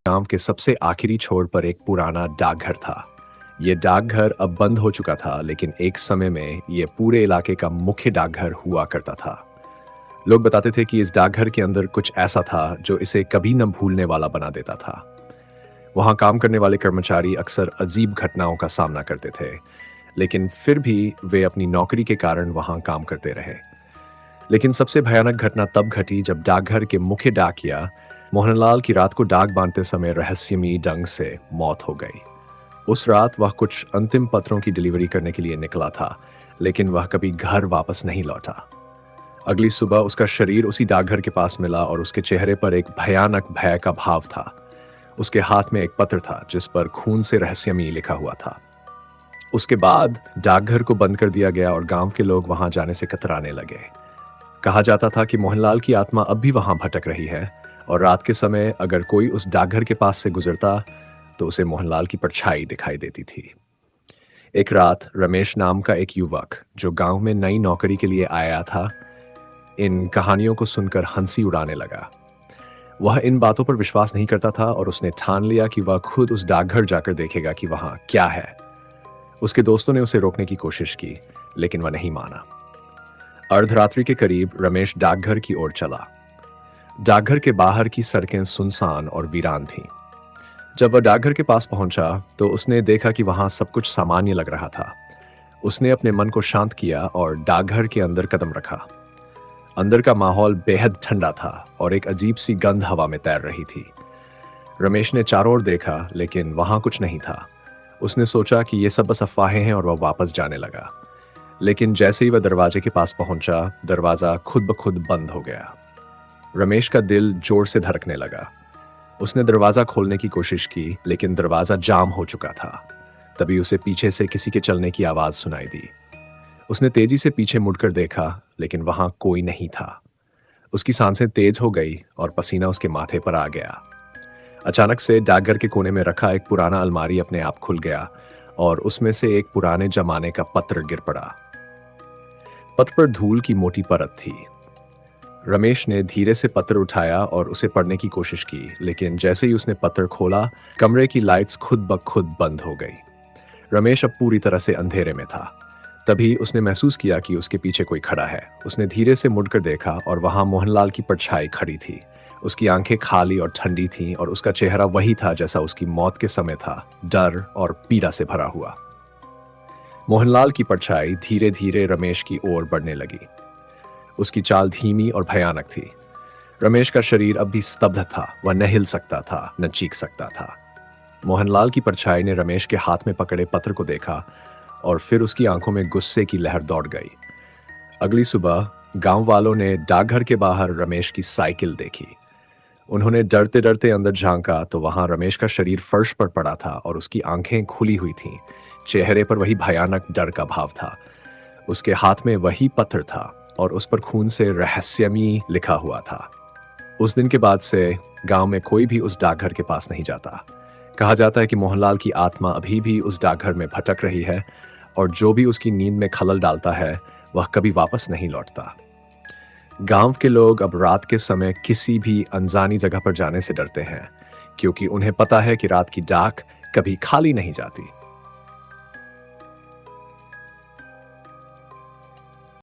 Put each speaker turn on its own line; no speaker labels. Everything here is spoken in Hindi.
गांव के सबसे आखिरी छोर पर एक पुराना डाकघर था। ये डाकघर अब बंद हो चुका था, लेकिन एक समय में ये पूरे इलाके का मुख्य डाकघर हुआ करता था। लोग बताते थे कि इस डाकघर के अंदर कुछ ऐसा था जो इसे कभी न भूलने वाला बना देता था। वहां काम करने वाले कर्मचारी अक्सर अजीब घटनाओं का सामना करते थे, लेकिन फिर भी वे अपनी नौकरी के कारण वहां काम करते रहे। लेकिन सबसे भयानक घटना तब घटी जब डाकघर के मुख्य डाकिया मोहनलाल की रात को डाक बांधते समय रहस्यमयी ढंग से मौत हो गई। उस रात वह कुछ अंतिम पत्रों की डिलीवरी करने के लिए निकला था, लेकिन वह कभी घर वापस नहीं लौटा। अगली सुबह उसका शरीर उसी डाकघर के पास मिला और उसके चेहरे पर एक भयानक भय का भाव था। उसके हाथ में एक पत्र था जिस पर खून से रहस्यमयी लिखा हुआ था। उसके बाद डाकघर को बंद कर दिया गया और गांव के लोग वहां जाने से कतराने लगे। कहा जाता था कि मोहनलाल की आत्मा अब भी वहां भटक रही है और रात के समय अगर कोई उस डाकघर के पास से गुजरता तो उसे मोहनलाल की परछाई दिखाई देती थी। एक रात रमेश नाम का एक युवक जो गांव में नई नौकरी के लिए आया था, इन कहानियों को सुनकर हंसी उड़ाने लगा। वह इन बातों पर विश्वास नहीं करता था और उसने ठान लिया कि वह खुद उस डाकघर जाकर देखेगा कि वहां क्या है। उसके दोस्तों ने उसे रोकने की कोशिश की, लेकिन वह नहीं माना। अर्धरात्रि के करीब रमेश डाकघर की ओर चला। डाकघर के बाहर की सड़कें सुनसान और वीरान थीं। जब वह डाकघर के पास पहुंचा तो उसने देखा कि वहां सब कुछ सामान्य लग रहा था। उसने अपने मन को शांत किया और डाकघर के अंदर कदम रखा। अंदर का माहौल बेहद ठंडा था और एक अजीब सी गंध हवा में तैर रही थी। रमेश ने चारों ओर देखा, लेकिन वहां कुछ नहीं था। उसने सोचा कि ये सब बस अफवाहें हैं और वह वापस जाने लगा। लेकिन जैसे ही वह दरवाजे के पास पहुंचा, दरवाजा खुद ब खुद बंद हो गया। रमेश का दिल जोर से धड़कने लगा। उसने दरवाजा खोलने की कोशिश की, लेकिन दरवाजा जाम हो चुका था। तभी उसे पीछे से किसी के चलने की आवाज सुनाई दी। उसने तेजी से पीछे मुड़कर देखा, लेकिन वहां कोई नहीं था। उसकी सांसें तेज हो गई और पसीना उसके माथे पर आ गया। अचानक से डाकघर के कोने में रखा एक पुराना अलमारी अपने आप खुल गया और उसमें से एक पुराने जमाने का पत्र गिर पड़ा। पत्र पर धूल की मोटी परत थी। रमेश ने धीरे से पत्र उठाया और उसे पढ़ने की कोशिश की, लेकिन जैसे ही उसने पत्र खोला, कमरे की लाइट्स खुद ब खुद बंद हो गई। रमेश अब पूरी तरह से अंधेरे में था। तभी उसने महसूस किया कि उसके पीछे कोई खड़ा है। उसने धीरे से मुड़कर देखा और वहां मोहनलाल की परछाई खड़ी थी। उसकी आंखें खाली और ठंडी थीं और उसका चेहरा वही था जैसा उसकी मौत के समय था, डर और पीड़ा से भरा हुआ। मोहनलाल की परछाई धीरे धीरे रमेश की ओर बढ़ने लगी। उसकी चाल धीमी और भयानक थी। रमेश का शरीर अब भी स्तब्ध था। वह न हिल सकता था, न चीख सकता था। मोहनलाल की परछाई ने रमेश के हाथ में पकड़े पत्र को देखा और फिर उसकी आंखों में गुस्से की लहर दौड़ गई। अगली सुबह गांव वालों ने डाकघर के बाहर रमेश की साइकिल देखी। उन्होंने डरते डरते अंदर झांका तो वहां रमेश का शरीर फर्श पर पड़ा था और उसकी आंखें खुली हुई थीं। चेहरे पर वही भयानक डर का भाव था। उसके हाथ में वही पत्र था और उस पर खून से रहस्यमयी लिखा हुआ था। उस दिन के बाद से गांव में कोई भी उस डाकघर के पास नहीं जाता। कहा जाता है कि मोहनलाल की आत्मा अभी भी उस डाकघर में भटक रही है और जो भी उसकी नींद में खलल डालता है वह कभी वापस नहीं लौटता। गांव के लोग अब रात के समय किसी भी अनजानी जगह पर जाने से डरते हैं, क्योंकि उन्हें पता है कि रात की डाक कभी खाली नहीं जाती।